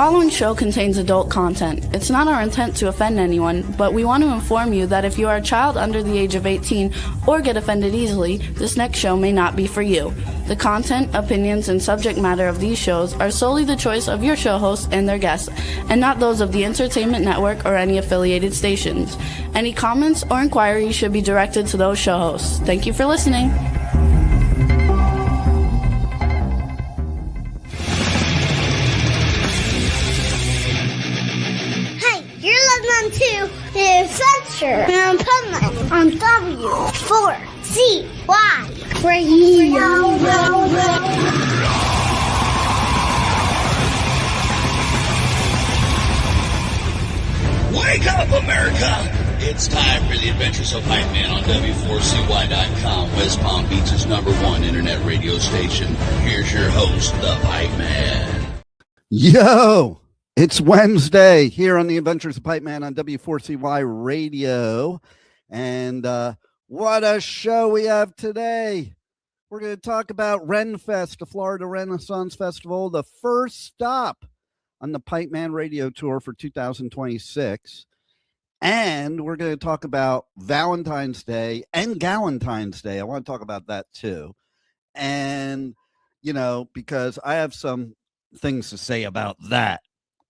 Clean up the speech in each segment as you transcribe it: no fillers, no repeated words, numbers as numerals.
following show contains adult content. It's not our intent to offend anyone, but we want to inform you that if you are a child under the age of 18 or get offended easily, this next show may not be for you. The content, opinions, and subject matter of these shows are solely the choice of your show hosts and their guests, and not those of the Entertainment Network or any affiliated stations. Any comments or inquiries should be directed to those show hosts. Thank you for listening. To the adventure and Pipeman on W4CY Radio. Wake up, America! It's time for the Adventures of Pipeman on W4CY.com, West Palm Beach's #1 internet radio station. Here's your host, the Pipeman. Yo! It's Wednesday here on the Adventures of Pipeman on W4CY Radio. And what a show we have today. We're going to talk about Renfest, the Florida Renaissance Festival, the first stop on the Pipeman Radio Tour for 2026. And we're going to talk about Valentine's Day and Galentine's Day. I want to talk about that too. And, you know, because I have some things to say about that.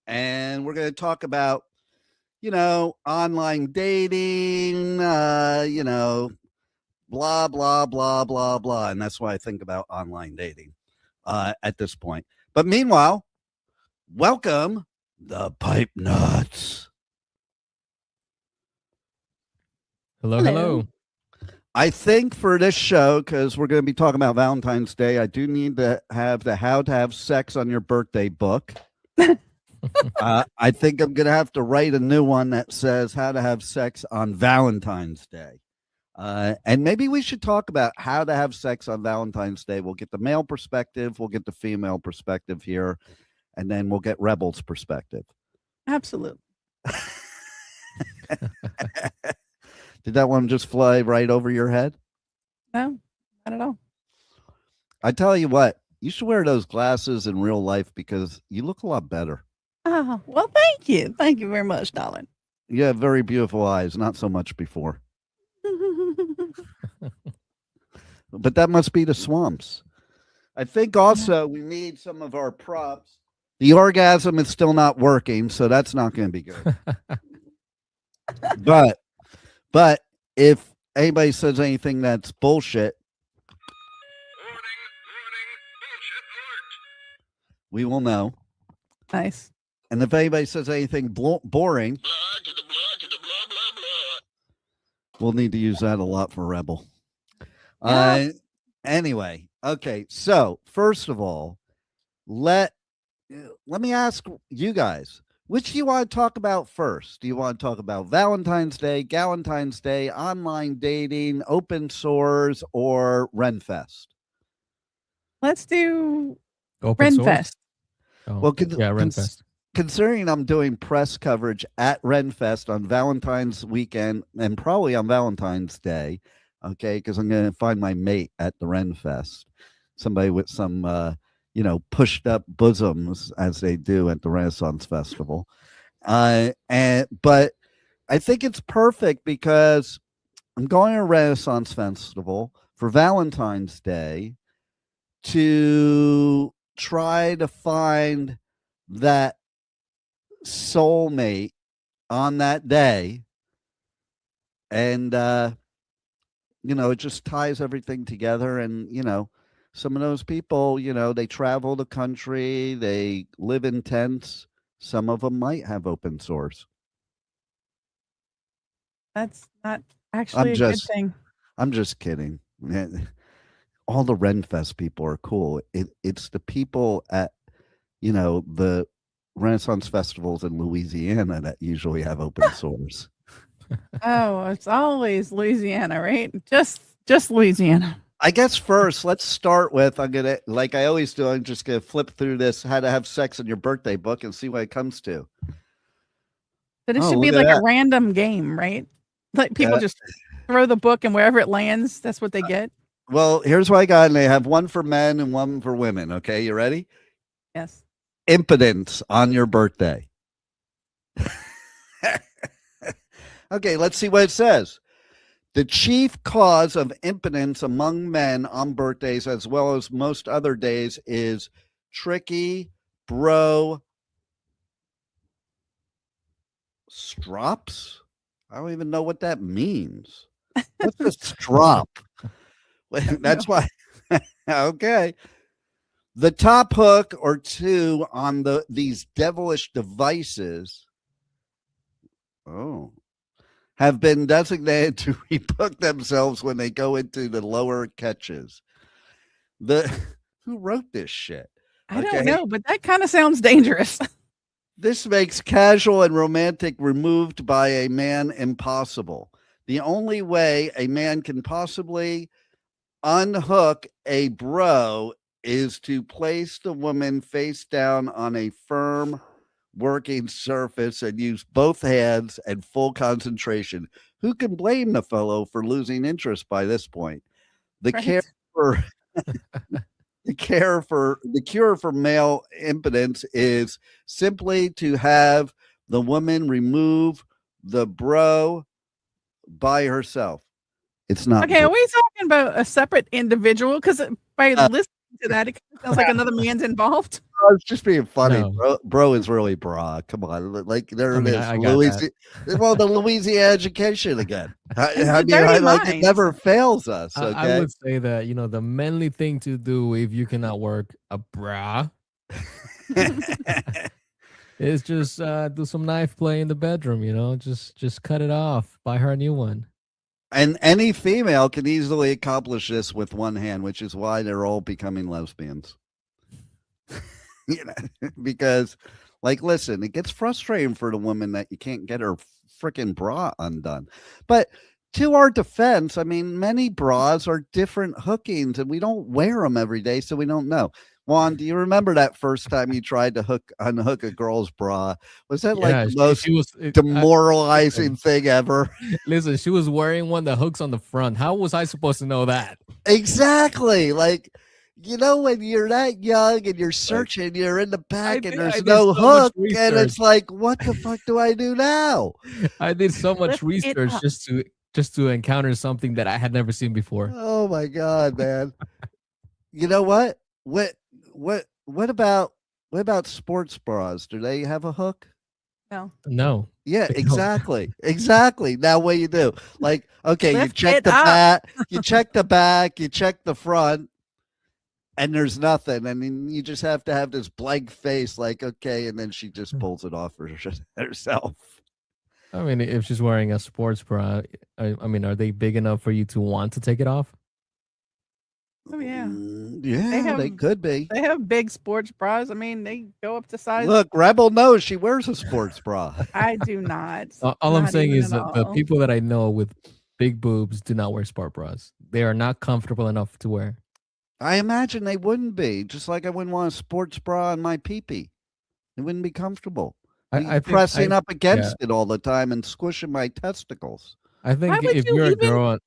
And we're going to talk about, you know, online dating, you know, blah, blah, blah, blah, blah. And that's why I think about online dating at this point. But meanwhile, welcome the Pipe Nuts. Hello. I think for this show, because we're going to be talking about Valentine's Day, I do need to have the How to Have Sex on Your Birthday book. I think I'm going to have to write a new one that says how to have sex on Valentine's Day. And maybe we should talk about how to have sex on Valentine's Day. We'll get the male perspective. We'll get the female perspective here. And then we'll get Rebel's perspective. Absolutely. Did that one just fly right over your head? No, not at all. I tell you what, you should wear those glasses in real life because you look a lot better. Oh, well, thank you. Thank you very much, darling. You have very beautiful eyes, not so much before. But that must be the swamps. I think also we need some of our props. The orgasm is still not working, so that's not going to be good. But if anybody says anything that's bullshit, we will know. Nice. And if anybody says anything boring, we'll need to use that a lot for Rebel. Yeah. Anyway, okay. So first of all, let me ask you guys, which do you want to talk about first? Do you want to talk about Valentine's Day, Galentine's Day, online dating, open source, or Renfest? Let's do Open source? Renfest. Oh, Well, Renfest. Considering I'm doing press coverage at Renfest on Valentine's weekend and probably on Valentine's Day, okay, because I'm going to find my mate at the Renfest, somebody with some, you know, pushed up bosoms as they do at the Renaissance Festival. But I think it's perfect because I'm going to a Renaissance Festival for Valentine's Day to try to find that soulmate on that day. And, you know, it just ties everything together. And, you know, some of those people, you know, they travel the country, they live in tents. Some of them might have open source. That's not actually a good thing. I'm just kidding. All the Renfest people are cool. It's the people at, you know, the Renaissance festivals in Louisiana that usually have open source. Oh, it's always Louisiana, right? Just Louisiana. I guess first, let's start with, I'm going to, like I always do, I'm just going to flip through this How to Have Sex on Your Birthday book and see what it comes to. But it should be like a random game, right? Like people just throw the book and wherever it lands, that's what they get. Well, here's what I got. And they have one for men and one for women. Okay, you ready? Yes. impotence on your birthday. Okay, let's see what it says. The chief cause of impotence among men on birthdays, as well as most other days, is tricky bro strops. I don't even know what that means. What's a strop? That's why. Okay. The top hook or two on these devilish devices have been designated to rehook themselves when they go into the lower catches. Who wrote this shit? I don't know, but that kind of sounds dangerous. This makes casual and romantic removed by a man impossible. The only way a man can possibly unhook a bro is to place the woman face down on a firm working surface and use both hands and full concentration. Who can blame the fellow for losing interest by this point? The cure for male impotence is simply to have the woman remove the bro by herself. It's not okay. Are we talking about a separate individual? Because by listening to that, it sounds like another man's involved. I was just being funny. No. Bro is really bra. Come on, like there it is. I got Well, the Louisiana education again. I Minds. it never fails us. Okay, I would say that the manly thing to do if you cannot work a bra is just do some knife play in the bedroom. Just cut it off. Buy her a new one. And any female can easily accomplish this with one hand, which is why they're all becoming lesbians. Because, listen, it gets frustrating for the woman that you can't get her freaking bra undone. But to our defense, I mean, many bras are different hookings, and we don't wear them every day, so we don't know. Juan, do you remember that first time you tried to unhook a girl's bra? Was that the most demoralizing thing ever? Listen, she was wearing one that hooks on the front. How was I supposed to know that? Exactly. When you're that young and you're searching, you're in the back and there's no hook, and it's like, what the fuck do I do now? I did so much research just to encounter something that I had never seen before. Oh my God, man. You know what? What about sports bras? Do they have a hook? No. Yeah, exactly. Exactly. Now what do you do? Okay, you check the back, you check the back, you check the front, and there's nothing. I mean, you just have to have this blank face, okay, and then she just pulls it off herself. I mean, if she's wearing a sports bra, I mean, are they big enough for you to want to take it off? Oh yeah, they could be. They have big sports bras. I mean, they go up to size. Look, Rebel knows she wears a sports bra. I do not. All I'm saying is that the people that I know with big boobs do not wear sport bras. They are not comfortable enough to wear. I imagine they wouldn't be. Just like I wouldn't want a sports bra on my pee-pee. It wouldn't be comfortable. I'm pressing up against it all the time and squishing my testicles. I think if you're a girl...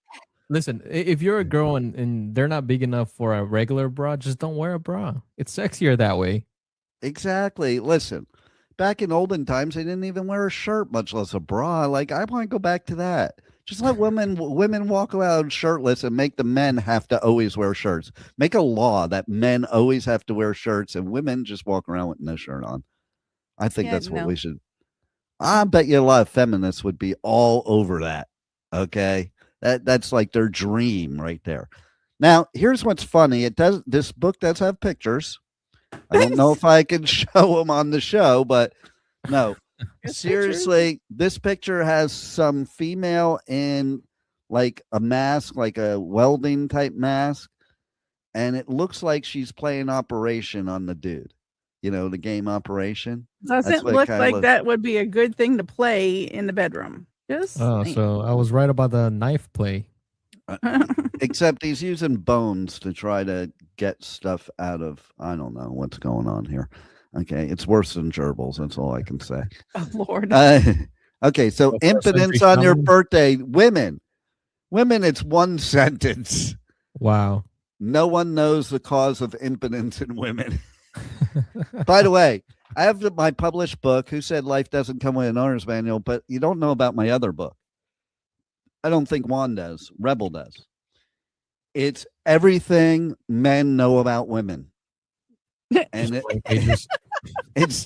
Listen, if you're a girl and they're not big enough for a regular bra, just don't wear a bra. It's sexier that way. Exactly. Listen, back in olden times, they didn't even wear a shirt, much less a bra. I want to go back to that. Just let women walk around shirtless and make the men have to always wear shirts. Make a law that men always have to wear shirts and women just walk around with no shirt on. I think that's what we should. I bet you a lot of feminists would be all over that. Okay. That's like their dream right there. Now, here's what's funny. This book does have pictures. I don't know if I can show them on the show, but no. Seriously, this picture has some female in a mask, like a welding type mask, and it looks like she's playing Operation on the dude. The game Operation. Doesn't look like that would be a good thing to play in the bedroom. So I was right about the knife play. Except he's using bones to try to get stuff out of, I don't know what's going on here. Okay, it's worse than gerbils. That's all I can say. Oh, Lord. Okay, so impotence on your birthday. Women, it's one sentence. Wow. No one knows the cause of impotence in women. By the way, I have my published book, Who Said Life Doesn't Come with an Owner's Manual, but you don't know about my other book. I don't think Juan does. Rebel does. It's everything men know about women. And it's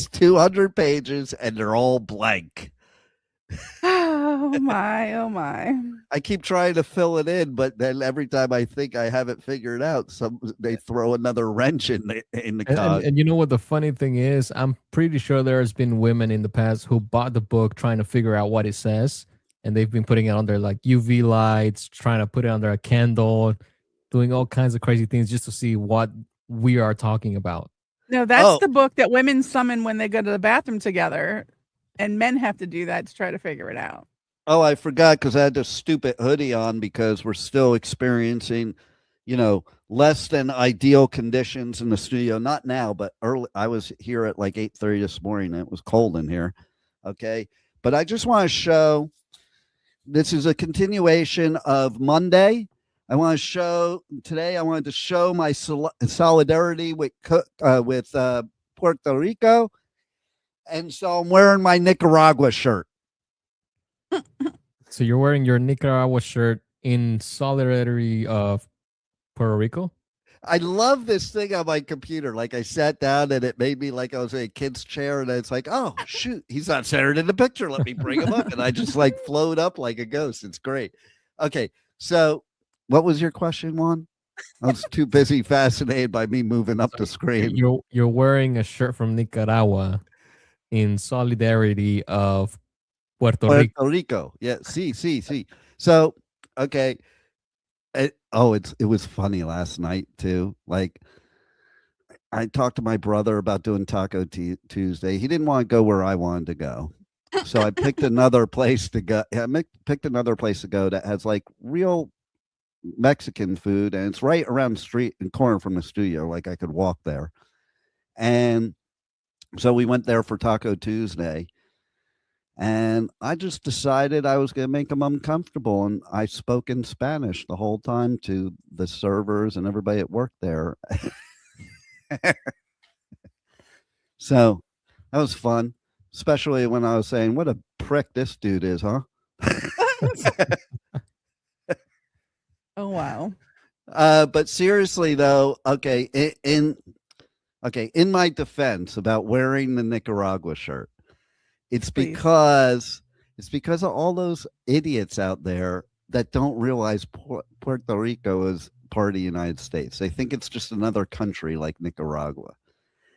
200 pages and they're all blank. Oh my. I keep trying to fill it in, but then every time I think I have it figured out, they throw another wrench in the cog. And you know what the funny thing is? I'm pretty sure there's been women in the past who bought the book trying to figure out what it says, and they've been putting it under like UV lights, trying to put it under a candle, doing all kinds of crazy things just to see what we are talking about. No, that's the book that women summon when they go to the bathroom together, and men have to do that to try to figure it out. Oh, I forgot because I had this stupid hoodie on because we're still experiencing, less than ideal conditions in the studio. Not now, but early. I was here at like 8:30 this morning and it was cold in here. Okay. But I just want to show, this is a continuation of Monday. I wanted to show my solidarity with Puerto Rico. And so I'm wearing my Nicaragua shirt. So you're wearing your Nicaragua shirt in solidarity of Puerto Rico? I love this thing on my computer. Like I sat down and it made me like I was in a kid's chair and it's like, oh shoot, he's not centered in the picture. Let me bring him up. And I just like float up like a ghost. It's great. Okay. So what was your question, Juan? I was too busy fascinated by me moving up the screen. You're wearing a shirt from Nicaragua in solidarity of Puerto Rico. Yeah. See. So, okay. It was funny last night too. Like I talked to my brother about doing Taco Tuesday. He didn't want to go where I wanted to go. So I picked another place to go. Picked another place to go that has like real Mexican food. And it's right around the street and corner from the studio. Like I could walk there. And so we went there for Taco Tuesday. And I just decided I was going to make them uncomfortable. And I spoke in Spanish the whole time to the servers and everybody at work there. So that was fun, especially when I was saying, what a prick this dude is, huh? Oh, wow. But seriously, though, okay, in my defense about wearing the Nicaragua shirt, It's because of all those idiots out there that don't realize Puerto Rico is part of the United States. They think it's just another country like Nicaragua.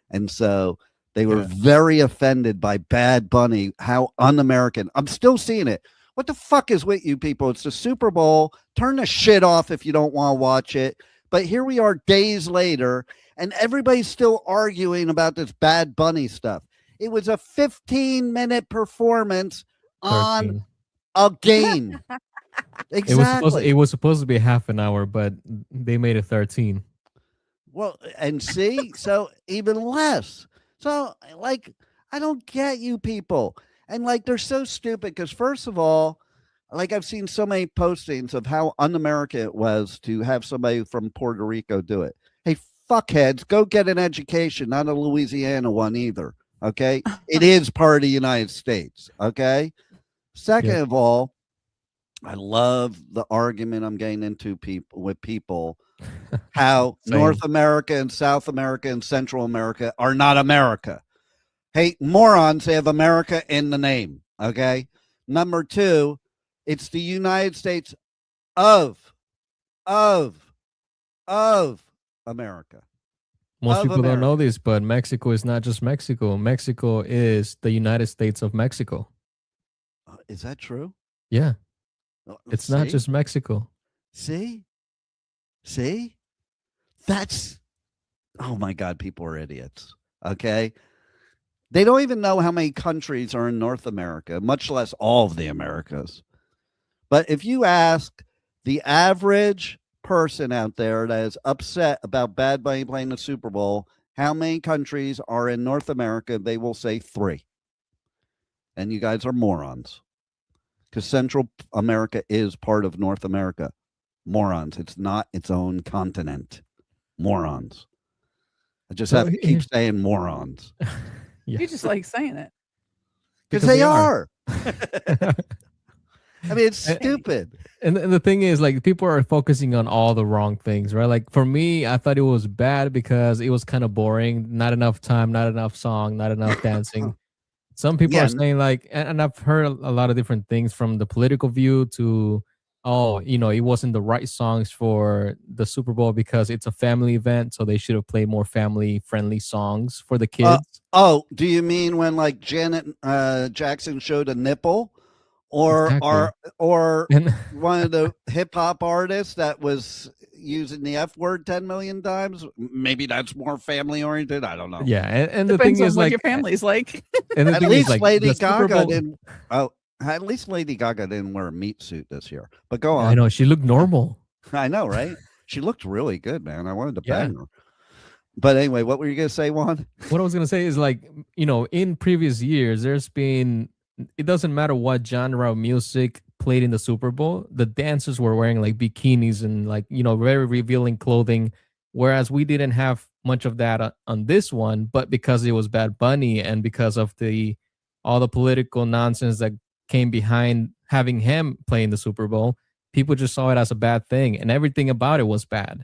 And so they were very offended by Bad Bunny, how un-American. I'm still seeing it. What the fuck is with you people? It's the Super Bowl. Turn the shit off if you don't want to watch it. But here we are days later, and everybody's still arguing about this Bad Bunny stuff. It was a 15-minute performance 13. On a game. Exactly. It was supposed to be half an hour, but they made it 13. Well, and see, so even less. So, like, I don't get you people. And, like, they're so stupid because, first of all, like, I've seen so many postings of how un-American it was to have somebody from Puerto Rico do it. Hey, fuckheads, go get an education, not a Louisiana one either. Okay, it is part of the United States. Okay, second of all, I love the argument I'm getting into with people how North America and South America and Central America are not America. Hey, morons, they have America in the name. Okay, number two, it's the United States of America. Most people don't know this, but Mexico is not just Mexico. Mexico is the United States of Mexico. Is that true? Yeah. It's not just Mexico. See? That's, oh my God, people are idiots. Okay. They don't even know how many countries are in North America, much less all of the Americas. But if you ask the average person out there that is upset about Bad Bunny playing the Super Bowl, how many countries are in North America? They will say 3. And you guys are morons. Because Central America is part of North America. Morons. It's not its own continent. Morons. I just So have to keep saying morons Yeah, You just like saying it. because they are. are. I mean, it's stupid. And the thing is, like, people are focusing on all the wrong things, right? Like, for me, I thought it was bad because it was kind of boring. Not enough time, not enough song, not enough dancing. Some people Yeah. are saying, like, and I've heard a lot of different things from the political view to, oh, it wasn't the right songs for the Super Bowl because it's a family event, so they should have played more family-friendly songs for the kids. Oh, do you mean when like Janet Jackson showed a nipple? Exactly. Or And one of the hip hop artists that was using the F word 10 million times. Maybe that's more family oriented. I don't know. yeah, and the Depends thing on is, what like, your family's like. and the At thing least is, like, Lady the Super Gaga Bowl, didn't. Oh, at least Lady Gaga didn't wear a meat suit this year. But go I on. know she looked normal. I know, right? She looked really good, man. I wanted to Yeah. bang her. But anyway, what were you gonna say, Juan? What I was gonna say is, like, in previous years, there's been, it doesn't matter what genre of music played in the Super Bowl, the dancers were wearing like bikinis and, like, very revealing clothing, whereas we didn't have much of that on this one. But because it was Bad Bunny and because of all the political nonsense that came behind having him play in the Super Bowl, people just saw it as a bad thing, and everything about it was bad.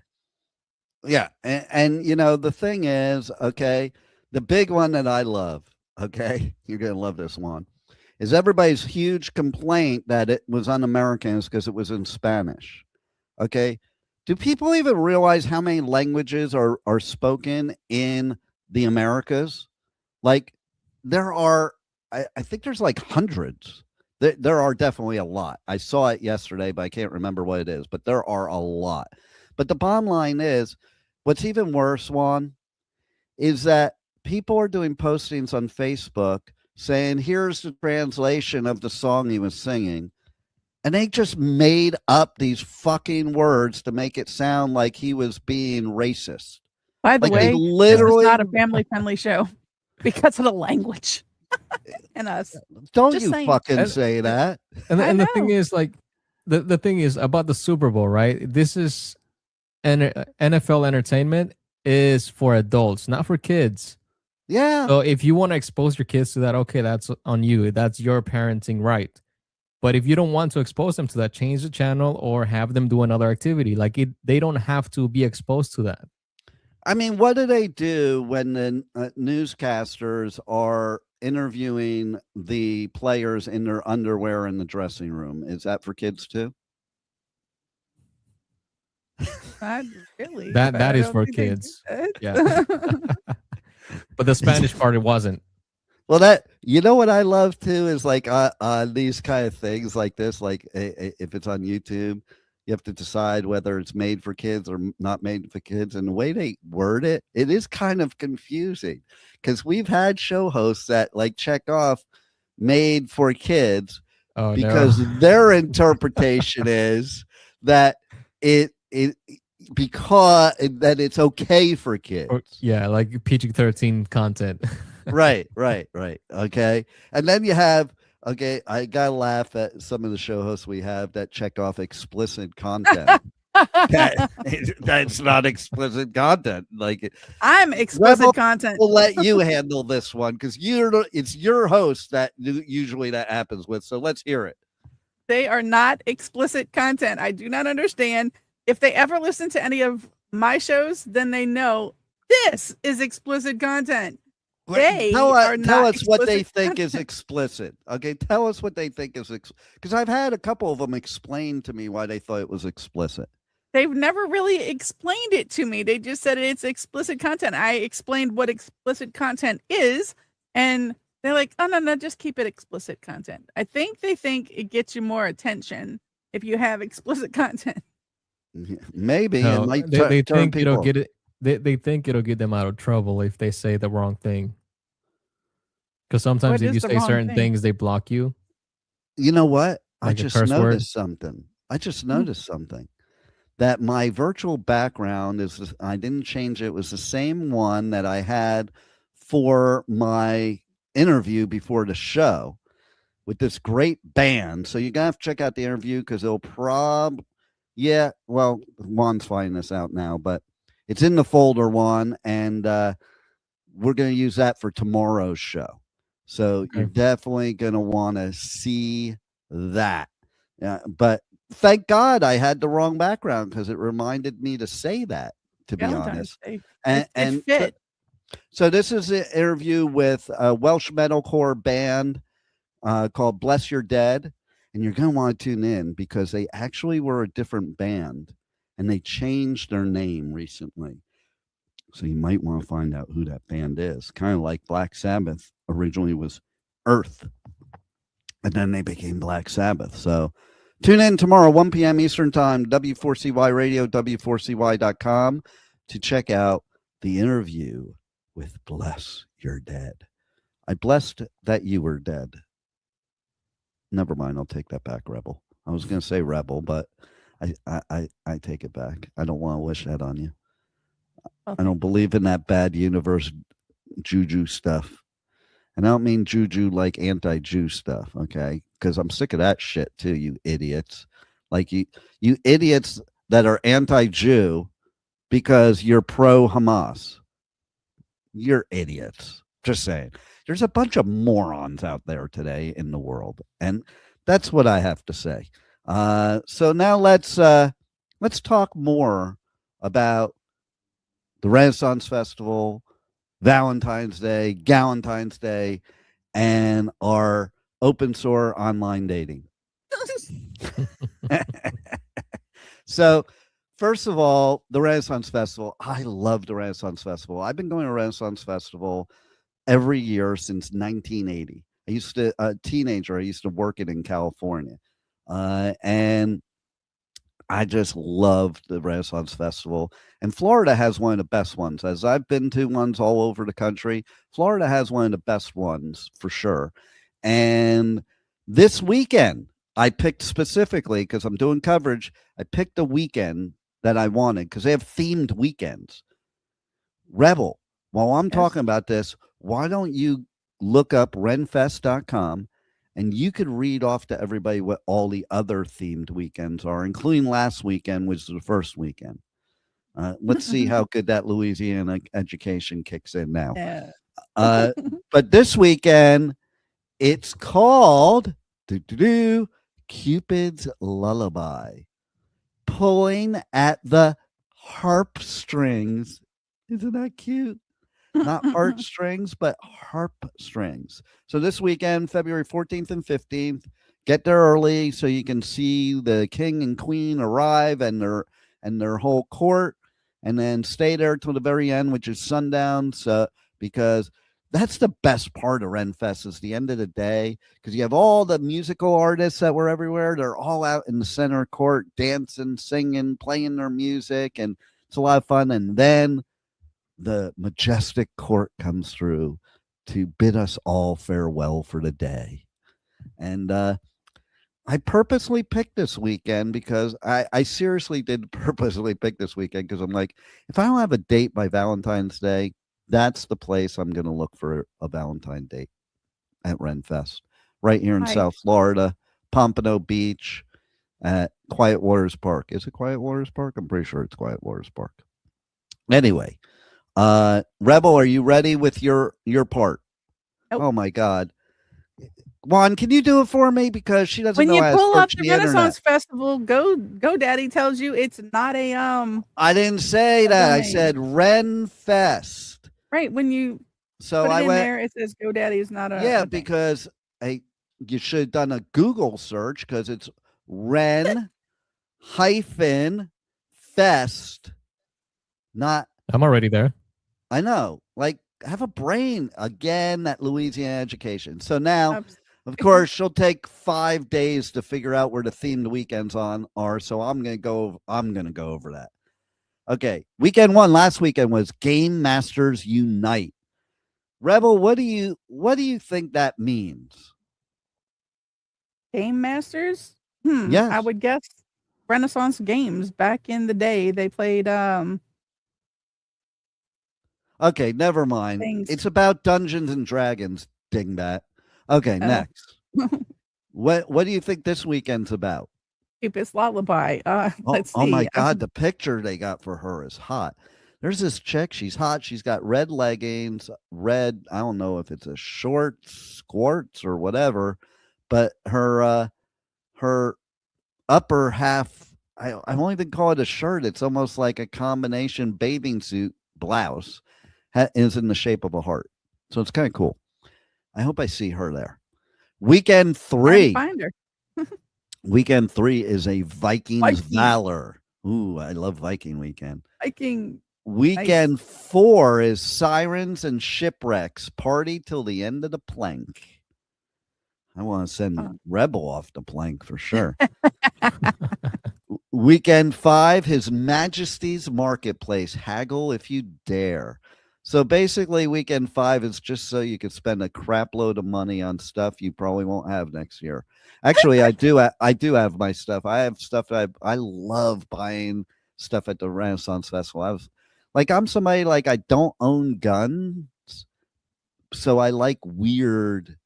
Yeah, and the thing is, okay, the big one that I love, okay, you're gonna love this one, is everybody's huge complaint that it was un-American is because it was in Spanish. Okay, do people even realize how many languages are spoken in the Americas? Like, there are, I think there's like hundreds. There are definitely a lot. I saw it yesterday, but I can't remember what it is. But there are a lot. But the bottom line is, what's even worse, Juan, is that people are doing postings on Facebook saying, here's the translation of the song he was singing. And they just made up these fucking words to make it sound like he was being racist. By the Like, way, they literally this is not a family-friendly show because of the language and us. don't just you saying. fucking say that. And the thing know. is, like, the thing is about the Super Bowl, right? This is NFL entertainment is for adults, not for kids. Yeah. So if you want to expose your kids to that, okay, that's on you. That's your parenting right. But if you don't want to expose them to that, change the channel or have them do another activity. Like, they don't have to be exposed to that. I mean, what do they do when the newscasters are interviewing the players in their underwear in the dressing room? Is that for kids too? Not really. That I is don't for think they do kids. that. Yeah. But the Spanish part, it wasn't. Well, what I love too is like these kind of things like this, like if it's on YouTube, you have to decide whether it's made for kids or not made for kids. And the way they word it, it is kind of confusing because we've had show hosts that like check off made for kids because their interpretation is that because that it's okay for kids. Yeah, like PG-13 content. Right. Okay. And then you have, okay, I gotta laugh at some of the show hosts we have that check off explicit content. That's not explicit content. Like, I'm explicit Rebel content. We'll let you handle this one because it's your host that usually that happens with. So let's hear it. They are not explicit content. I do not understand. If they ever listen to any of my shows, then they know this is explicit content. Tell us what they think is explicit. Okay, tell us what they think is because I've had a couple of them explain to me why they thought it was explicit. They've never really explained it to me. They just said it's explicit content. I explained what explicit content is, and they're like, "Oh no, just keep it explicit content." I think they think it gets you more attention if you have explicit content. Maybe No, they think people. it'll get it. They think it'll get them out of trouble if they say the wrong thing. Because sometimes if you say certain things, they block you. You know what? Like I just noticed something. That my virtual background is, I didn't change it. It was the same one that I had for my interview before the show with this great band. So you're going to have to check out the interview because it'll Juan's finding this out now, but It's in the folder one, and we're going to use that for tomorrow's show. So you're definitely going to want to see that. But thank God I had the wrong background, because it reminded me to say that, to be honest. And fit. So this is an interview with a Welsh metalcore band called Bless Your Dead. And you're going to want to tune in, because they actually were a different band and they changed their name recently. So you might want to find out who that band is. Kind of like Black Sabbath originally was Earth, and then they became Black Sabbath. So tune in tomorrow, 1 p.m. Eastern Time, W4CY Radio, W4CY.com, to check out the interview with Bless Your Dead. I blessed that you were dead. Never mind, I'll take that back, Rebel. I was going to say Rebel, but I take it back. I don't want to wish that on you. Okay. I don't believe in that bad universe juju stuff. And I don't mean juju like anti-Jew stuff, okay? Because I'm sick of that shit too, you idiots. Like you idiots that are anti-Jew because you're pro-Hamas. You're idiots. Just saying. There's a bunch of morons out there today in the world, and that's what I have to say. So now let's talk more about the Renaissance Festival, Valentine's Day, Galentine's Day, and our open source online dating. So, first of all, the Renaissance Festival. I love the Renaissance Festival. I've been going to Renaissance Festival every year since 1980. I used to, a teenager, I used to work it in California. And I just loved the Renaissance Festival. And Florida has one of the best ones. As I've been to ones all over the country, Florida has one of the best ones for sure. And this weekend, I picked specifically, because I'm doing coverage, I picked the weekend that I wanted, because they have themed weekends. Rebel, while I'm talking about this, why don't you look up renfest.com, and you could read off to everybody what all the other themed weekends are, including last weekend, which is the first weekend. Let's see how good that Louisiana education kicks in now. Yeah. But this weekend, it's called Cupid's Lullaby, pulling at the harpstrings. Isn't that cute? Not heartstrings, but harp strings. So this weekend, February 14th and 15th, get there early so you can see the king and queen arrive and their whole court, and then stay there till the very end, which is sundown. So because that's the best part of Renfest, is the end of the day, because you have all the musical artists that were everywhere. They're all out in the center court, dancing, singing, playing their music, and it's a lot of fun. And then the majestic court comes through to bid us all farewell for the day. And I purposely picked this weekend, because I seriously did purposely pick this weekend, because I'm like, if I don't have a date by Valentine's Day, that's the place I'm going to look for a Valentine date, at Renfest, right here in South Florida, Pompano Beach, at Quiet Waters Park. Is it Quiet Waters Park? I'm pretty sure it's Quiet Waters Park. Anyway, Rebel, are you ready with your part? Nope. Oh my God. Juan, can you do it for me? Because she doesn't know how to search the internet. When you pull up the Renaissance Festival, GoDaddy tells you it's not a I didn't say that. I said Renfest. Right. When you put it in there, it says GoDaddy is not a because you should have done a Google search, because it's Ren hyphen fest. Not I'm already there. I know. Like, have a brain again, that Louisiana education. So now, of course, she'll take 5 days to figure out where the themed weekends are. So I'm gonna go over that. Okay. Weekend one last weekend was Game Masters Unite. Rebel, what do you think that means? Game Masters? Yes. I would guess Renaissance games. Back in the day, they played Okay, never mind. things. It's about Dungeons and Dragons, dingbat. Okay, next. What do you think this weekend's about? Cupid's Lullaby. Let's see. Oh my God, the picture they got for her is hot. There's this chick. She's hot. She's got red leggings, red. I don't know if it's a short squirts or whatever, but her upper half. I won't even call it a shirt. It's almost like a combination bathing suit blouse is in the shape of a heart. So it's kind of cool. I hope I see her there. Weekend 3. Find her. Weekend 3 is a Vikings Valor. Ooh, I love Viking weekend. Viking. Weekend Nice. 4 is Sirens and Shipwrecks. Party till the end of the plank. I want to send Rebel off the plank for sure. Weekend 5, His Majesty's Marketplace. Haggle if you dare. So basically, weekend 5 is just so you can spend a crap load of money on stuff you probably won't have next year. Actually, I do have my stuff. I have stuff that I love buying stuff at the Renaissance Festival. I'm somebody like I don't own guns, so I like weird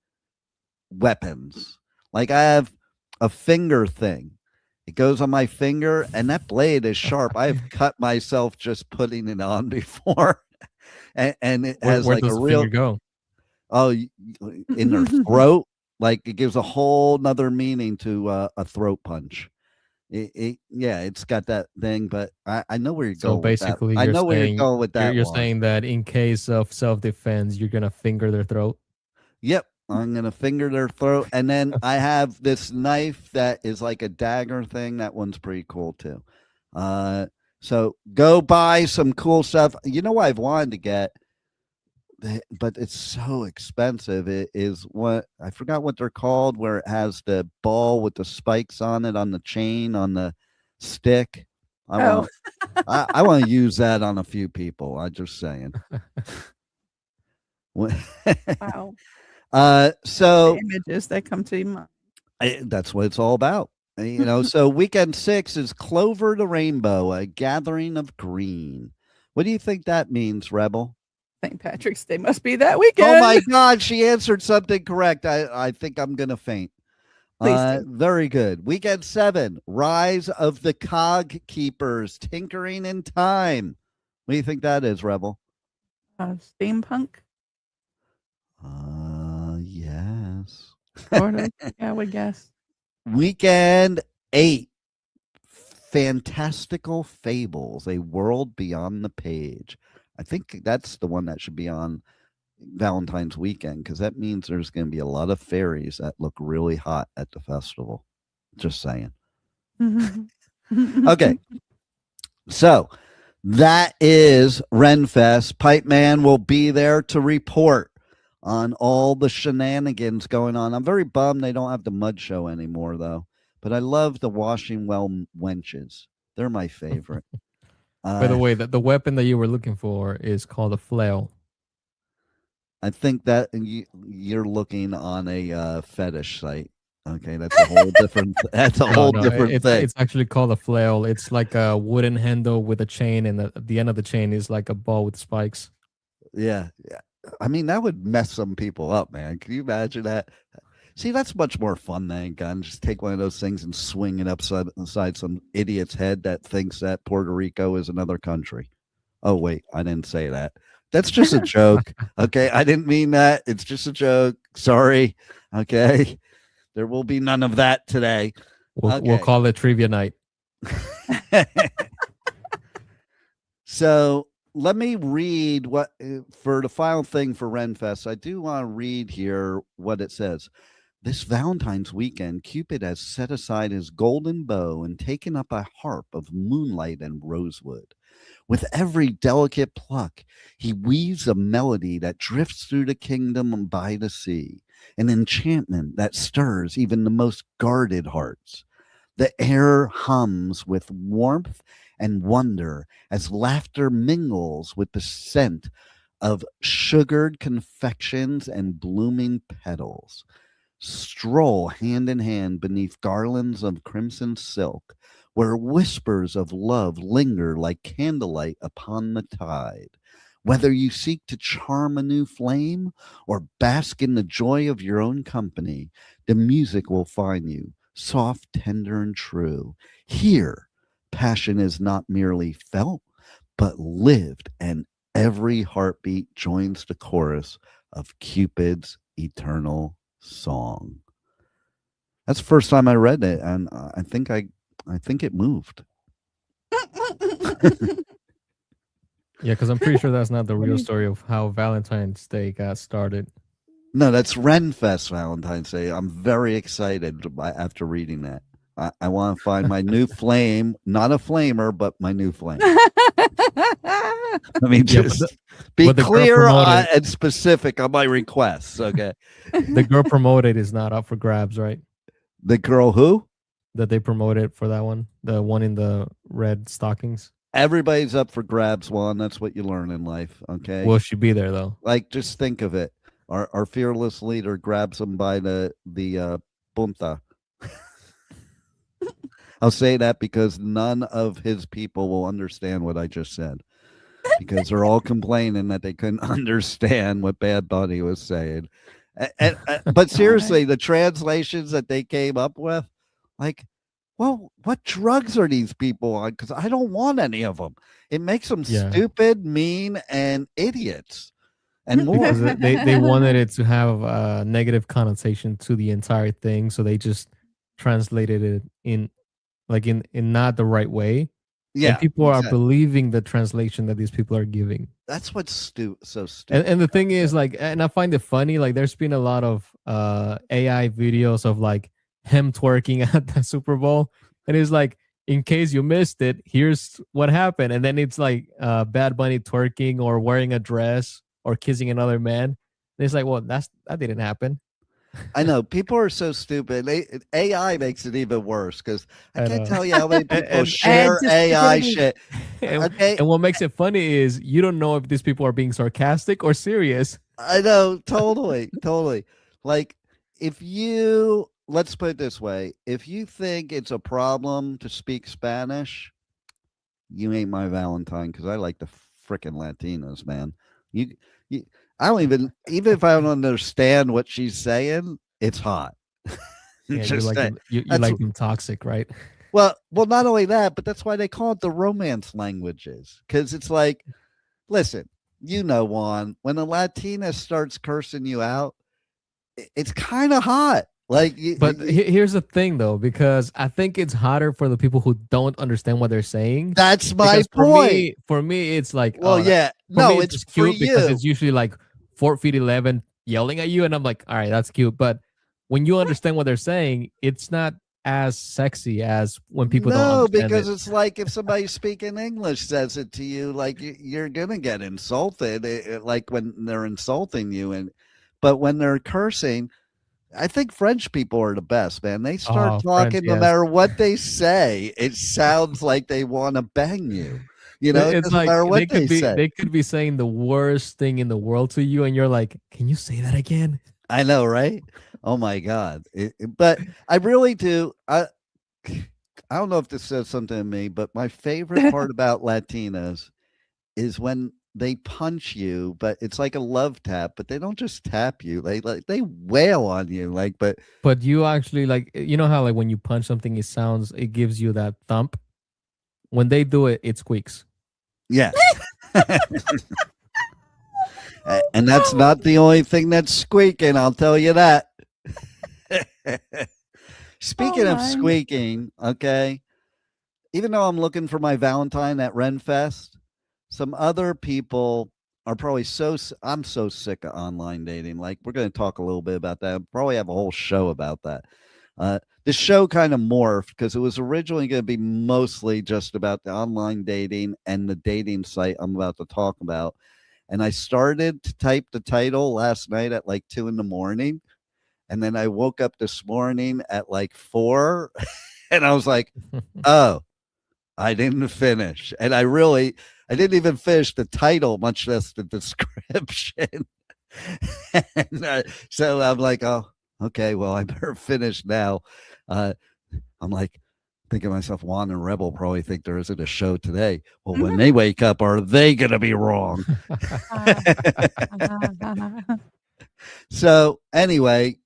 weapons. Like I have a finger thing. It goes on my finger, and that blade is sharp. I've cut myself just putting it on before, and it has Where like does a the real. finger go? Oh, in their throat. Like it gives a whole nother meaning to a throat punch. It's got that thing, but I know where you're going. So basically, I know where you're going with that. You're saying that in case of self-defense, you're gonna finger their throat. Yep, I'm gonna finger their throat, and then I have this knife that is like a dagger thing. That one's pretty cool too. So go buy some cool stuff. You know what I've wanted to get, but it's so expensive. It is what I forgot what they're called, where it has the ball with the spikes on it on the chain on the stick. I want to use that on a few people. I'm just saying. Wow. So The images that come to mind. that's what it's all about. So weekend 6 is Clover the Rainbow, a gathering of green. What do you think that means, Rebel? St. Patrick's Day must be that weekend. Oh my God, she answered something correct. I think I'm gonna faint. Very good. Weekend 7, Rise of the Cog Keepers, Tinkering in Time. What do you think that is, Rebel? Steampunk. Yes. Sort of. Yeah, I would guess. Weekend 8, Fantastical Fables, A World Beyond the Page. I think that's the one that should be on Valentine's weekend, because that means there's going to be a lot of fairies that look really hot at the festival. Just saying. Okay. So that is Renfest. Pipeman will be there to report on all the shenanigans going on. I'm very bummed they don't have the mud show anymore, though. But I love the washing well wenches. They're my favorite. By the way, the weapon that you were looking for is called a flail. I think that you're looking on a fetish site. Okay, that's a whole different. That's a whole different thing. It's actually called a flail. It's like a wooden handle with a chain, and at the end of the chain is like a ball with spikes. Yeah. I mean, that would mess some people up, man. Can you imagine that? See, that's much more fun than a gun. Just take one of those things and swing it upside some idiot's head that thinks that Puerto Rico is another country. Oh, wait, I didn't say that. That's just a joke. Okay, I didn't mean that. It's just a joke. Sorry. Okay, there will be none of that today. We'll call it trivia night. So let me read what for the final thing for Renfest. I do want to read here what it says. This Valentine's weekend, Cupid has set aside his golden bow and taken up a harp of moonlight and rosewood. With every delicate pluck, he weaves a melody that drifts through the kingdom and by the sea, an enchantment that stirs even the most guarded hearts. The air hums with warmth and wonder as laughter mingles with the scent of sugared confections and blooming petals. Stroll hand in hand beneath garlands of crimson silk, where whispers of love linger like candlelight upon the tide. Whether you seek to charm a new flame or bask in the joy of your own company, the music will find you, soft, tender, and true. Here, passion is not merely felt, but lived, and every heartbeat joins the chorus of Cupid's eternal song. That's the first time I read it, and I think it moved. Yeah, because I'm pretty sure that's not the real story of how Valentine's Day got started. No, that's Renfest Valentine's Day. I'm very excited after reading that. I want to find my new flame, not a flamer, but my new flame. Let me just be clear and specific on my requests, okay? The girl promoted is not up for grabs, right? The girl who? That they promoted for that one, the one in the red stockings. Everybody's up for grabs, Juan. That's what you learn in life, okay? Will she be there, though? Like, just think of it. Our fearless leader grabs him by the punta. I'll say that because none of his people will understand what I just said, because they're all complaining that they couldn't understand what Bad Bunny was saying. But seriously, the translations that they came up with, like, well, what drugs are these people on? Because I don't want any of them. It makes them stupid, mean, and idiots. And more. They wanted it to have a negative connotation to the entire thing, so they just translated it in not the right way. Yeah, and people are believing the translation that these people are giving. That's what's so stupid. And the thing is, like, and I find it funny, like, there's been a lot of AI videos of like him twerking at the Super Bowl, and it's like, in case you missed it, here's what happened, and then it's like Bad Bunny twerking or wearing a dress or kissing another man. And it's like, well, that didn't happen. I know, people are so stupid. AI makes it even worse, because I can't tell you how many people share AI shit. Okay? And what makes it funny is you don't know if these people are being sarcastic or serious. I know, totally. Like, let's put it this way, if you think it's a problem to speak Spanish, you ain't my Valentine, because I like the freaking Latinos, man. I don't even if I don't understand what she's saying, it's hot. Yeah, you like them toxic, right? Well, not only that, but that's why they call it the romance languages. Because it's like, listen, Juan, when a Latina starts cursing you out, it's kind of hot. Like, here's the thing, though, because I think it's hotter for the people who don't understand what they're saying. That's my point. For me, it's like, well, yeah, no, it's cute for because it's usually like 4'11" yelling at you, and I'm like, all right, that's cute. But when you understand what they're saying, it's not as sexy as when people don't understand because it's like if somebody speaking English says it to you, like, you're gonna get insulted, like when they're insulting you, but when they're cursing, I think French people are the best, man. They start talking, French, no matter what they say, it sounds like they want to bang you. You know, it's like, no matter what they say. They could be saying the worst thing in the world to you, and you're like, can you say that again? I know, right? Oh my God. But I really do. I don't know if this says something to me, but my favorite part about Latinos is when they punch you, but it's like a love tap, but they don't just tap you. They wail on you, like, but you actually, like, you know how, like, when you punch something, it gives you that thump. When they do it, it squeaks. Yeah. And that's not the only thing that's squeaking, I'll tell you that. Speaking of squeaking, okay, even though I'm looking for my Valentine at Renfest, some other people are probably I'm so sick of online dating. Like, we're going to talk a little bit about that. I'll probably have a whole show about that. The show kind of morphed because it was originally going to be mostly just about the online dating and the dating site I'm about to talk about. And I started to type the title last night at like 2 a.m. And then I woke up this morning at like 4 and I was like, oh, I didn't finish. And I didn't even finish the title, much less the description. And, so I'm like, oh, okay, well, I better finish now. I'm like thinking to myself, Juan and Rebel probably think there isn't a show today. Well, when they wake up, are they going to be wrong? So anyway,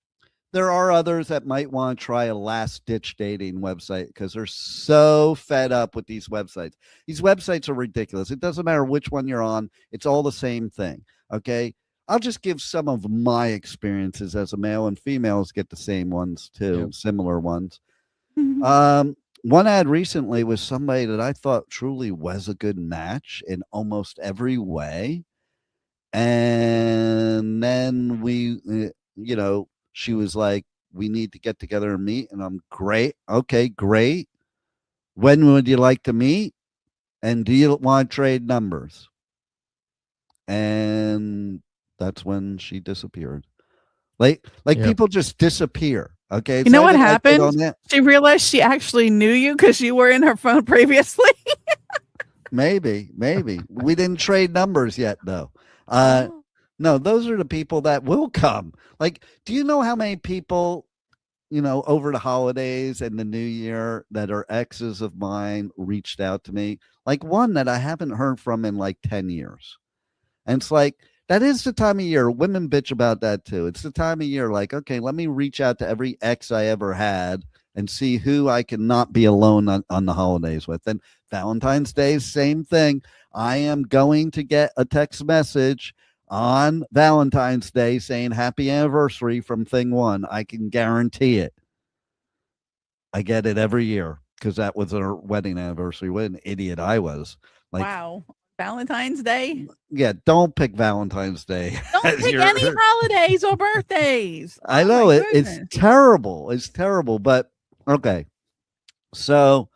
there are others that might want to try a last ditch dating website because they're so fed up with these websites. These websites are ridiculous. It doesn't matter which one you're on. It's all the same thing. Okay. I'll just give some of my experiences as a male, and females get the same ones too, Yep. similar ones. One ad recently was somebody that I thought truly was a good match in almost every way. And then she was like, we need to get together and meet. And I'm great. Okay, great. When would you like to meet? And do you want to trade numbers? And that's when she disappeared. Like Yep. people just disappear. Okay. You know what I get happened? on that. She realized she actually knew you because you were in her phone previously. Maybe. We didn't trade numbers yet, though. No, those are the people that will come. Like, do you know how many people, over the holidays and the new year that are exes of mine reached out to me? Like one that I haven't heard from in like 10 years. And it's like, that is the time of year. Women bitch about that too. It's the time of year. Like, okay, let me reach out to every ex I ever had and see who I can not be alone on the holidays with. And Valentine's Day, same thing. I am going to get a text message on Valentine's Day saying happy anniversary from thing one. I can guarantee it. I get it every year because that was our wedding anniversary. What an idiot I was. Like, Wow. Valentine's Day? Yeah, don't pick Valentine's Day. Don't pick any holidays or birthdays. I know it's terrible. It's terrible. But okay. So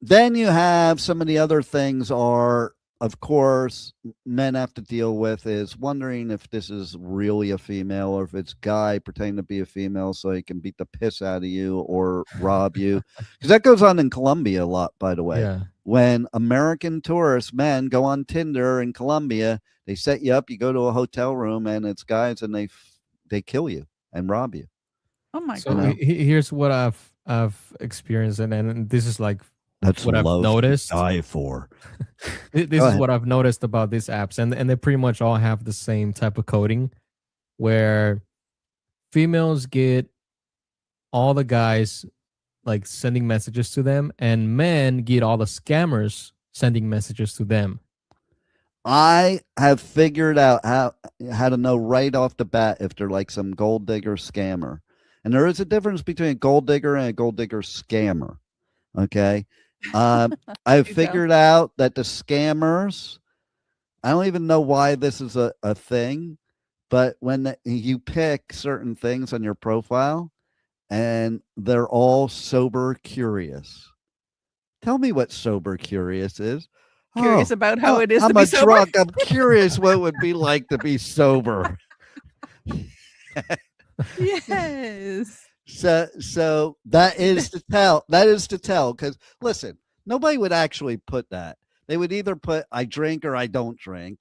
then you have some of the other things are, of course, men have to deal with is wondering if this is really a female or if it's guy pretending to be a female so he can beat the piss out of you or rob you. Because that goes on in Colombia a lot, by the way. Yeah. When American tourist men go on Tinder in Colombia, they set you up, you go to a hotel room and it's guys and they kill you and rob you. Oh my So God. here's what I've experienced, and this is like That's what I've noticed. Die for. This is what I've noticed about these apps, and they pretty much all have the same type of coding, where females get all the guys like sending messages to them, and men get all the scammers sending messages to them. I have figured out how to know right off the bat if they're like some gold digger scammer. And there is a difference between a gold digger and a gold digger scammer. Okay. I've figured out that the scammers, I don't even know why this is a thing, but when you pick certain things on your profile and they're all sober curious. Tell me what sober curious is. Curious about how it is I'm to be a sober. drunk. I'm curious what it would be like to be sober. Yes. So that is to tell. That is to tell. Because listen, nobody would actually put that. They would either put I drink or I don't drink.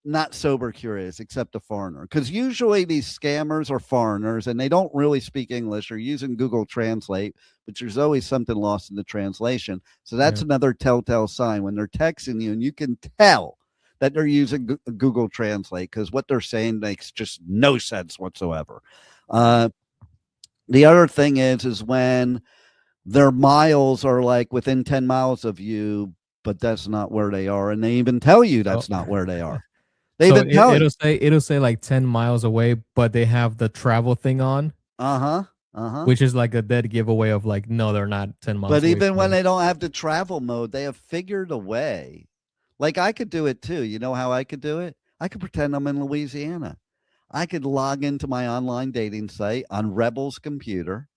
Not sober curious, except a foreigner. Because usually these scammers are foreigners and they don't really speak English or using Google Translate, but there's always something lost in the translation. So that's another telltale sign when they're texting you, and you can tell that they're using Google Translate because what they're saying makes just no sense whatsoever. The other thing is when their miles are like within 10 miles of you, but that's not where they are. And they even tell you that's not where they are. They So even tell you. it'll say like 10 miles away, but they have the travel thing on, which is like a dead giveaway of like, no, they're not 10 miles But away even from when you. they don't have the travel mode, they have figured a way. Like I could do it too. You know how I could do it? I could pretend I'm in Louisiana. I could log into my online dating site on Rebel's computer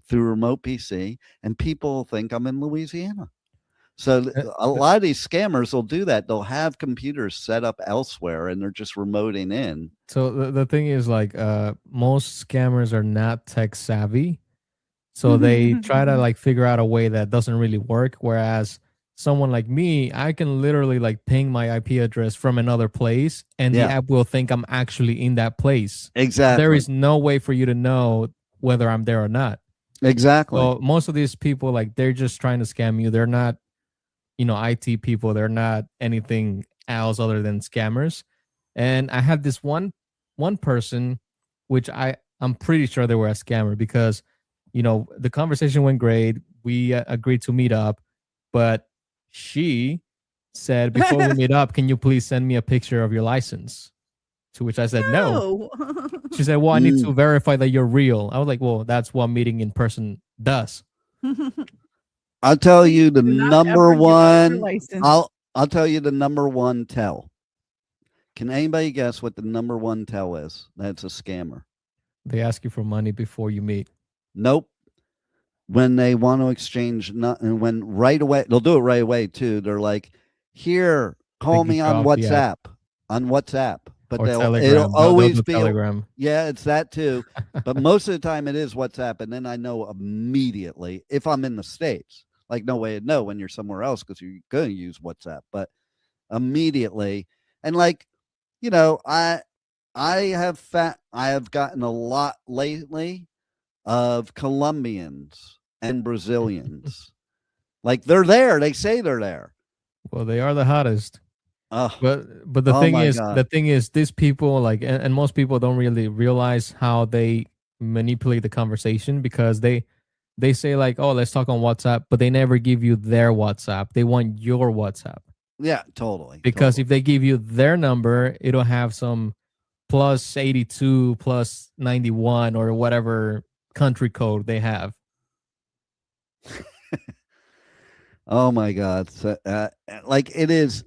through remote PC, and people think I'm in Louisiana. So a lot of these scammers will do that. They'll have computers set up elsewhere, and they're just remoting in. So the thing is like most scammers are not tech savvy. So they try to like figure out a way that doesn't really work. Whereas someone like me, I can literally like ping my IP address from another place and the app will think I'm actually in that place. Exactly. There is no way for you to know whether I'm there or not. Exactly. So most of these people, like they're just trying to scam you. They're not, IT people. They're not anything else other than scammers. And I had this one person, which I I'm pretty sure they were a scammer because, the conversation went great. We agreed to meet up, but she said, before we meet up, can you please send me a picture of your license? To which I said, no. No. She said, well, I need to verify that you're real. I was like, well, that's what meeting in person does. I'll tell you the Do not number ever give up your one. license. I'll tell you the number one tell. Can anybody guess what the number one tell is? That's a scammer. They ask you for money before you meet. Nope. When they want to exchange, when right away, they'll do it right away too. They're like, here, call Think you me on drop the WhatsApp. On WhatsApp. But Or Telegram. it'll They'll always do be Telegram. Yeah, it's that too. But most of the time it is WhatsApp, and then I know immediately if I'm in the States. Like no way to know when you're somewhere else because you're going to use WhatsApp. But immediately, and like, I have gotten a lot lately of Colombians and Brazilians. Like they're there. They say they're there. Well, they are the hottest. But the Oh thing my is, God. these people and most people don't really realize how they manipulate the conversation because they say like, oh, let's talk on WhatsApp, but they never give you their WhatsApp. They want your WhatsApp. Yeah, totally. Because if they give you their number, it'll have some plus 82, plus 91 or whatever country code they have. Oh my God. So, like it is.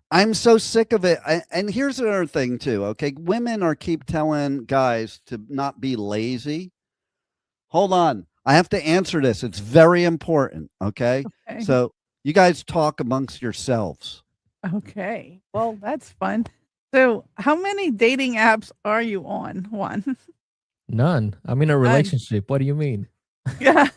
I'm so sick of it. And here's another thing too. Okay. Women keep telling guys to not be lazy. Hold on. I have to answer this. It's very important. Okay. So you guys talk amongst yourselves. Okay. Well, that's fun. So how many dating apps are you on, Juan? None. I'm in a relationship. What do you mean? Yeah.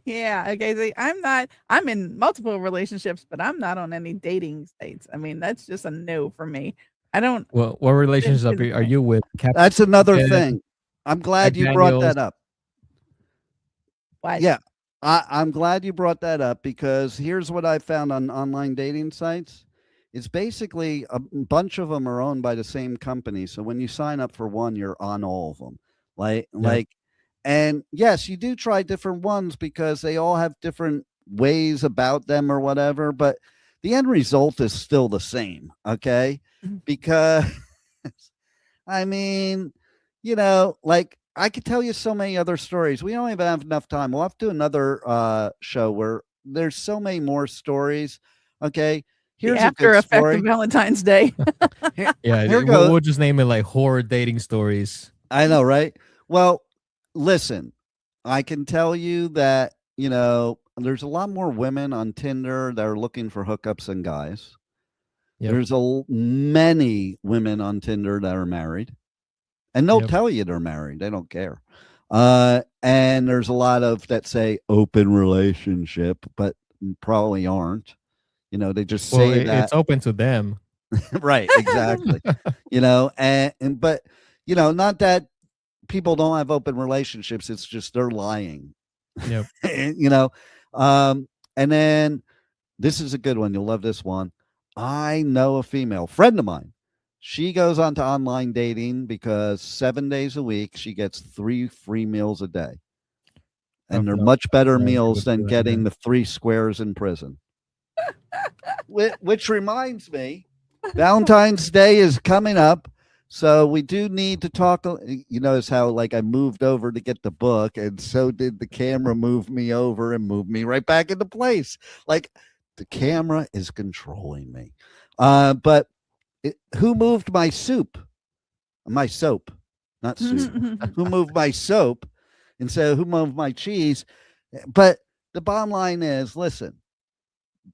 Okay. See, I'm in multiple relationships, but I'm not on any dating sites. I mean, that's just a no for me. I don't. Well, what relationship are you with? Captain That's another Cupid, thing. I'm glad you brought that up. What? Yeah. I'm glad you brought that up because here's what I found on online dating sites. It's basically a bunch of them are owned by the same company. So when you sign up for one, you're on all of them. And yes, you do try different ones because they all have different ways about them or whatever, but the end result is still the same. Okay. Because I mean, like I could tell you so many other stories. We don't even have enough time. We'll have to do another show where there's so many more stories. Okay. Here's the after a good effect story. of Valentine's Day. Yeah, we'll just name it like horror dating stories. I know, right? Well, listen, I can tell you that, there's a lot more women on Tinder that are looking for hookups than guys. Yep. There's many women on Tinder that are married. And they'll tell you they're married. They don't care. And there's a lot of that say open relationship, but probably aren't. They just say that it's open to them. Right, exactly. But not that people don't have open relationships. It's just they're lying. Yep. And then this is a good one. You'll love this one. I know a female friend of mine. She goes on to online dating because 7 days a week she gets 3 free meals a day. And they're much better meals than getting the 3 squares in prison. Which reminds me, Valentine's Day is coming up. So we do need to talk. You notice how like I moved over to get the book, and so did the camera move me over and move me right back into place. Like the camera is controlling me. But who moved my soup? My soap, not soup. Who moved my soap? And so who moved my cheese? But the bottom line is, listen,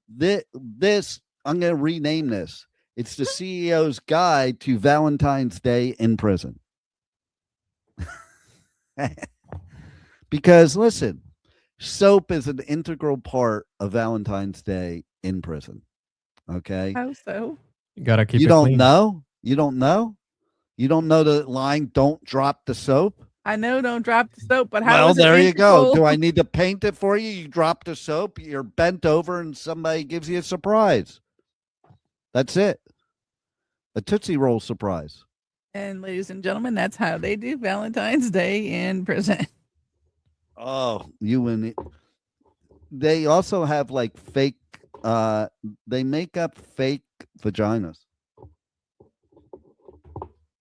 this I'm going to rename this. It's the CEO's guide to Valentine's Day in prison. Because listen, soap is an integral part of Valentine's Day in prison. Okay. How so? You gotta keep. You it don't clean. know. You don't know. You don't know the line. Don't drop the soap. I know, don't drop the soap, but how? Well, is it there you go. integral? Do I need to paint it for you? You drop the soap. You're bent over, and somebody gives you a surprise. That's it. A Tootsie Roll surprise. And ladies and gentlemen, that's how they do Valentine's Day in prison. Oh, you and it. They also have like fake. They make up fake vaginas.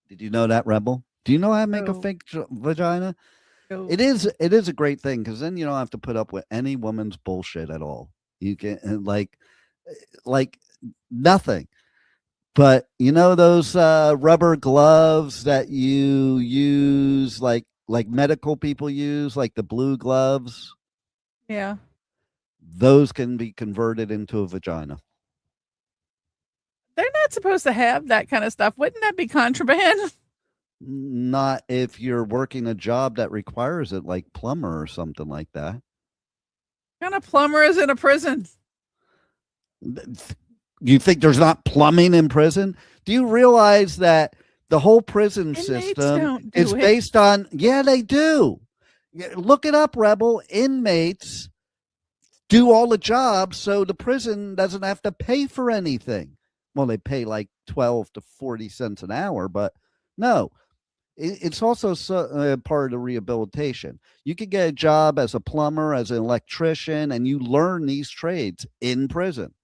Did you know that, Rebel? Do you know how to make a No. fake vagina? So, It is a great thing because then you don't have to put up with any woman's bullshit at all. You can like nothing. But you know those rubber gloves that you use, like medical people use, like the blue gloves. yeah. Those can be converted into a vagina. They're not supposed to have that kind of stuff. Wouldn't that be contraband? Not if you're working a job that requires it, like plumber or something like that. What kind of plumber is in a prison? You think there's not plumbing in prison? Do you realize that the whole prison Inmates system don't do is it. based on? Yeah, they do. Look it up, Rebel. Inmates do all the jobs, so the prison doesn't have to pay for anything. Well, they pay like 12 to 40 cents an hour, but no. It's also part of the rehabilitation. You could get a job as a plumber, as an electrician, and you learn these trades in prison.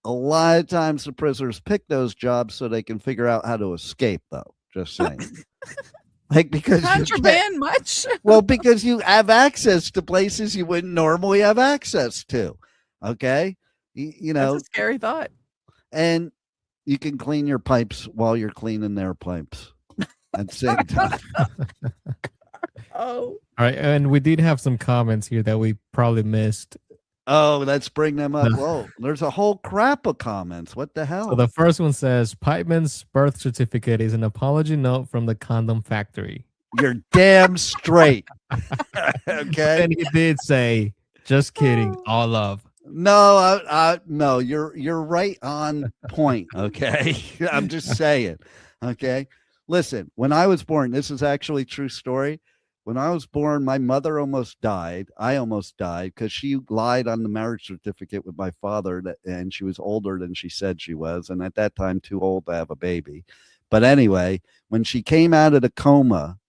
A lot of times the prisoners pick those jobs so they can figure out how to escape, though. Just saying. Like, because Contraband much? well, because you have access to places you wouldn't normally have access to. Okay. You know, That's a scary thought. and you can clean your pipes while you're cleaning their pipes at the same time. Oh, All right, and we did have some comments here that we probably missed. Oh, let's bring them up. Whoa, there's a whole crap of comments. What the hell? So the first one says, Pipeman's birth certificate is an apology note from the condom factory. You're damn straight. Okay. And he did say, just kidding, all love. No, no, you're right on point. Okay. I'm just saying. Okay. Listen, when I was born, this is actually a true story. When I was born, my mother almost died. I almost died because she lied on the marriage certificate with my father, and she was older than she said she was. And at that time, too old to have a baby. But anyway, when she came out of the coma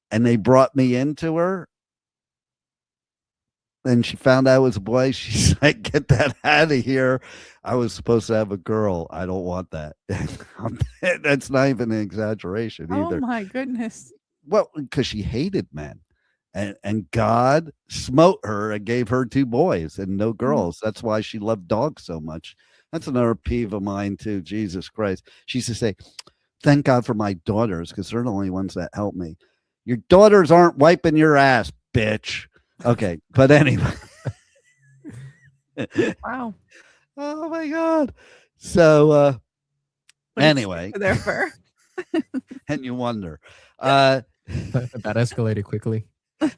and they brought me into her, and she found out I was a boy, she's like, get that out of here. I was supposed to have a girl. I don't want that. That's not even an exaggeration either. oh my goodness. Well, because she hated men. And God smote her and gave her 2 boys and no girls. That's why she loved dogs so much. That's another peeve of mine, too. Jesus Christ. She used to say, thank God for my daughters, because they're the only ones that help me. Your daughters aren't wiping your ass, bitch. Okay, but anyway. Wow. Oh my God. So anyway, Their fur. and you wonder. That escalated quickly.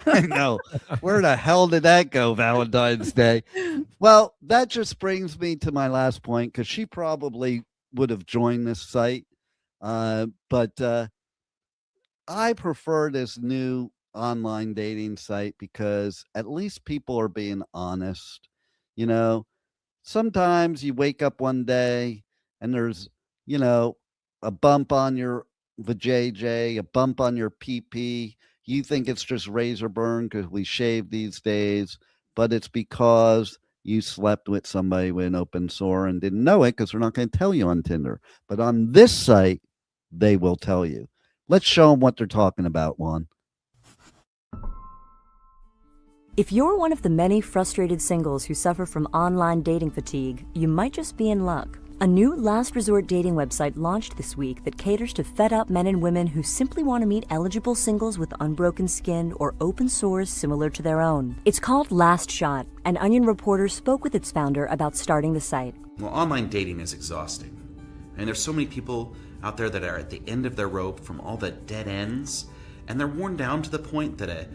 I know. Where the hell did that go, Valentine's Day? Well, that just brings me to my last point, because she probably would have joined this site. But I prefer this new online dating site because at least people are being honest. You know, sometimes you wake up one day and there's, a bump on your vajayjay, a bump on your PP. You think it's just razor burn because we shave these days, but it's because you slept with somebody with an open sore and didn't know it, because they're not going to tell you on Tinder. But on this site, they will tell you. Let's show them what they're talking about, Juan. If you're one of the many frustrated singles who suffer from online dating fatigue, you might just be in luck. A new last resort dating website launched this week that caters to fed-up men and women who simply want to meet eligible singles with unbroken skin or open sores similar to their own. It's called Last Shot, and Onion reporter spoke with its founder about starting the site. Well, online dating is exhausting. And there's so many people out there that are at the end of their rope from all the dead ends, and they're worn down to the point that a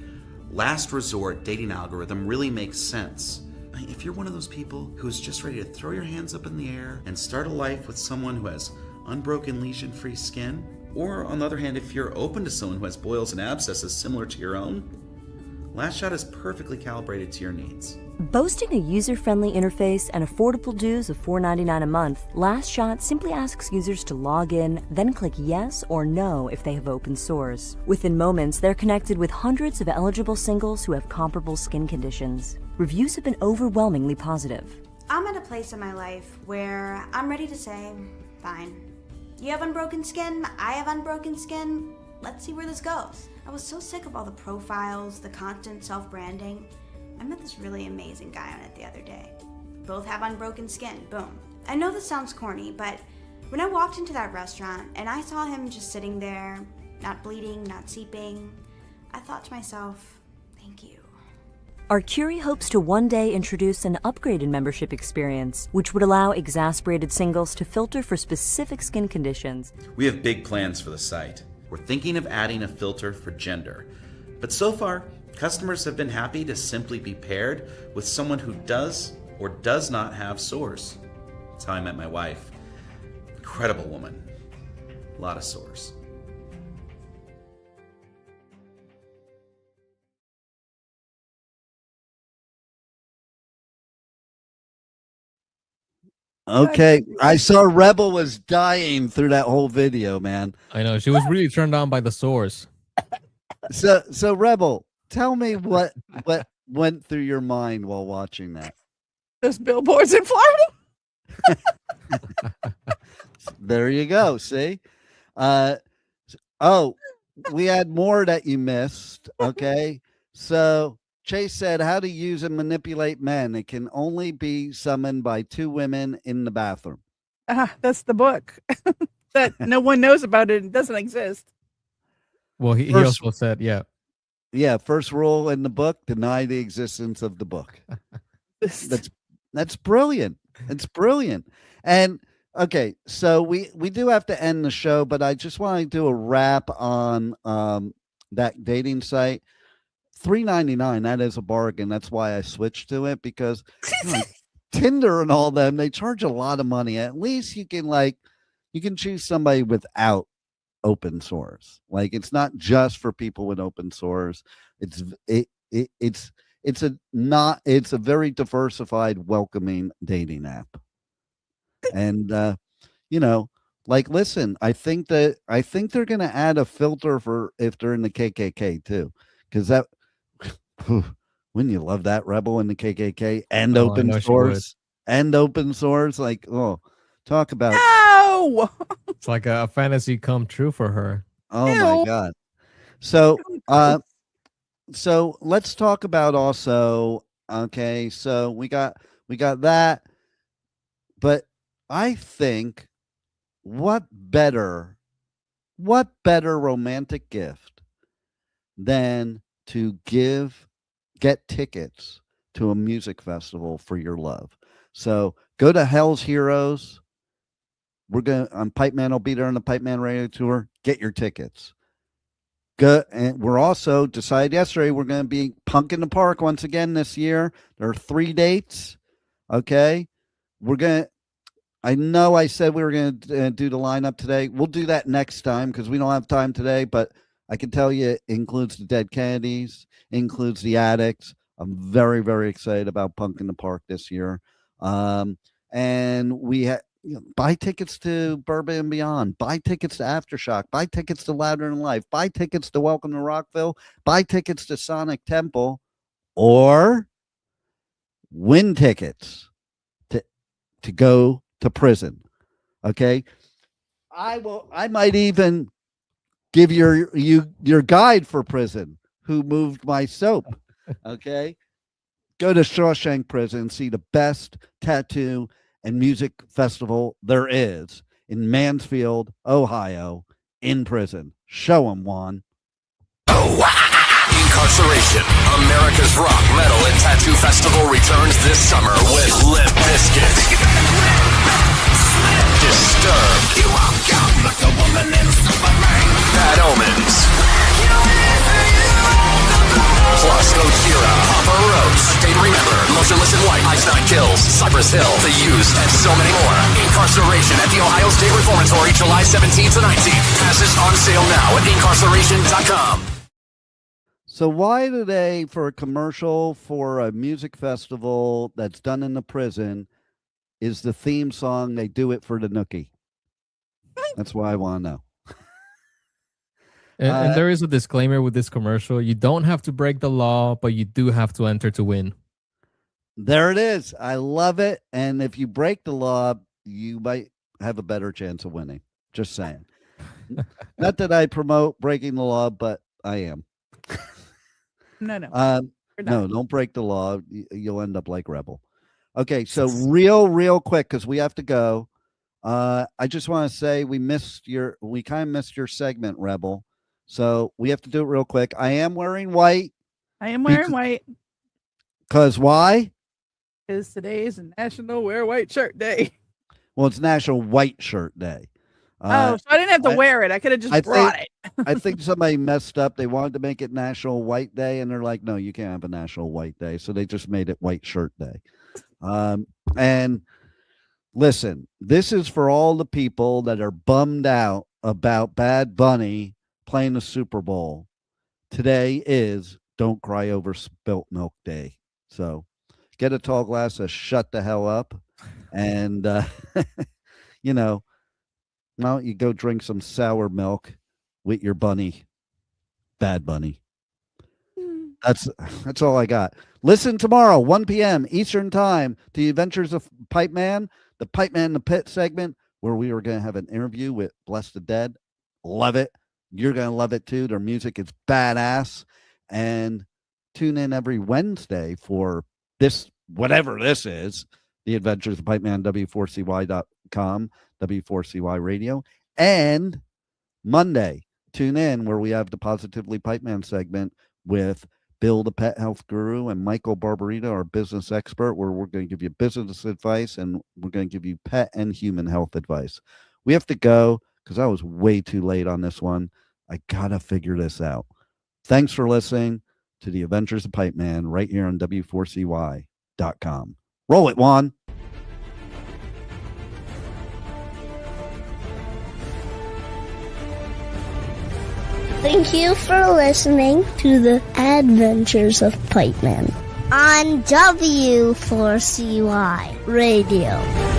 last resort dating algorithm really makes sense. If you're one of those people who's just ready to throw your hands up in the air and start a life with someone who has unbroken lesion-free skin, or on the other hand, if you're open to someone who has boils and abscesses similar to your own, Last Shot is perfectly calibrated to your needs. Boasting a user-friendly interface and affordable dues of $4.99 a month, Last Shot simply asks users to log in, then click yes or no if they have open sores. Within moments, they're connected with hundreds of eligible singles who have comparable skin conditions. Reviews have been overwhelmingly positive. I'm at a place in my life where I'm ready to say, fine. You have unbroken skin, I have unbroken skin, let's see where this goes. I was so sick of all the profiles, the constant self-branding. I met this really amazing guy on it the other day. Both have unbroken skin, boom. I know this sounds corny, but when I walked into that restaurant and I saw him just sitting there, not bleeding, not seeping, I thought to myself, thank you. Arcuri hopes to one day introduce an upgraded membership experience, which would allow exasperated singles to filter for specific skin conditions. We have big plans for the site. We're thinking of adding a filter for gender. But so far, customers have been happy to simply be paired with someone who does or does not have sores. That's how I met my wife. Incredible woman. A lot of sores. Okay, I saw Rebel was dying through that whole video, man. I know she was really turned on by the sores. So Rebel, tell me what went through your mind while watching that. Those billboards in Florida. There you go. See, we had more that you missed. Okay, so Chase said how to use and manipulate men. It can only be summoned by two women in the bathroom. That's the book that no one knows about. It doesn't exist. Well, he also said, yeah. First rule in the book: deny the existence of the book. That's brilliant. It's brilliant. And okay, so we do have to end the show, but I just want to do a wrap on that dating site. $3.99. That is a bargain. That's why I switched to it, because Tinder and all them, they charge a lot of money. At least you can choose somebody without open sores. Like, it's not just for people with open sores. It's a very diversified, welcoming dating app. And listen, I think they're going to add a filter for if they're in the KKK too, because that. Wouldn't you love that, Rebel in the KKK and open source? Like, talk about no. It's like a fantasy come true for her. Oh my God. So let's talk about also. Okay, so we got that, but I think what better romantic gift than to get tickets to a music festival for your love. So go to Hell's Heroes. Pipeman will be there on the Pipeman Radio Tour. Get your tickets. Go, and we're also decided yesterday we're going to be Punk in the Park once again this year. There are 3 dates. Okay, I know I said we were going to do the lineup today. We'll do that next time because we don't have time today, but I can tell you it includes the Dead Kennedys, includes the Addicts. I'm very, very excited about Punk in the Park this year. And we buy tickets to Bourbon and Beyond, buy tickets to Aftershock, buy tickets to Louder Than Life, buy tickets to Welcome to Rockville, buy tickets to Sonic Temple, or win tickets to go to prison. Okay. I might even give your guide for prison, Who Moved My Soap. Okay. Go to Shawshank Prison, see the best tattoo and music festival there is in Mansfield, Ohio, in prison. Show them, Juan. Incarceration, America's rock, metal, and tattoo festival returns this summer with Limp Bizkit, Disturbed, Bad Omens, plus Gojira, Papa Roach, A Day to Remember, Motionless in White, Ice Nine Kills, Cypress Hill, The Used, and so many more. Incarceration at the Ohio State Reformatory, July 17th to 19th. Passes on sale now at incarceration.com. So why do they, for a commercial for a music festival that's done in the prison, is the theme song, they do it for the nookie? That's why I want to know. And there is a disclaimer with this commercial. You don't have to break the law, but you do have to enter to win. There it is. I love it. And if you break the law, you might have a better chance of winning. Just saying. Not that I promote breaking the law, but I am. No. No, don't break the law. You'll end up like Rebel. Okay, so real quick, because we have to go. I just want to say we kind of missed your segment, Rebel. So we have to do it real quick. I am wearing white. Because why? Because today is National Wear White Shirt Day. Well, it's National White Shirt Day. So I didn't have to wear it. I could have just brought it. I think somebody messed up. They wanted to make it National White Day, and they're like, no, you can't have a National White Day. So they just made it White Shirt Day. And listen, this is for all the people that are bummed out about Bad Bunny playing the Super Bowl. Today is Don't Cry Over Spilt Milk Day. So get a tall glass of shut the hell up. And, well, you go drink some sour milk with your bunny, Bad Bunny. That's all I got. Listen tomorrow, 1 p.m. Eastern Time, to the Adventures of Pipeman, the Pipeman in the Pit segment, where we are going to have an interview with Bless the Dead. Love it. You're going to love it too. Their music is badass. And tune in every Wednesday for this, whatever this is, the Adventures of Pipeman, W4CY.com, W4CY Radio. And Monday, tune in where we have the Positively Pipeman segment with Bill, the pet health guru, and Michael Barbarita, our business expert, where we're going to give you business advice and we're going to give you pet and human health advice. We have to go because I was way too late on this one. I got to figure this out. Thanks for listening to the Adventures of Pipeman right here on W4CY.com. Roll it, Juan. Thank you for listening to the Adventures of Pipeman on W4CY Radio.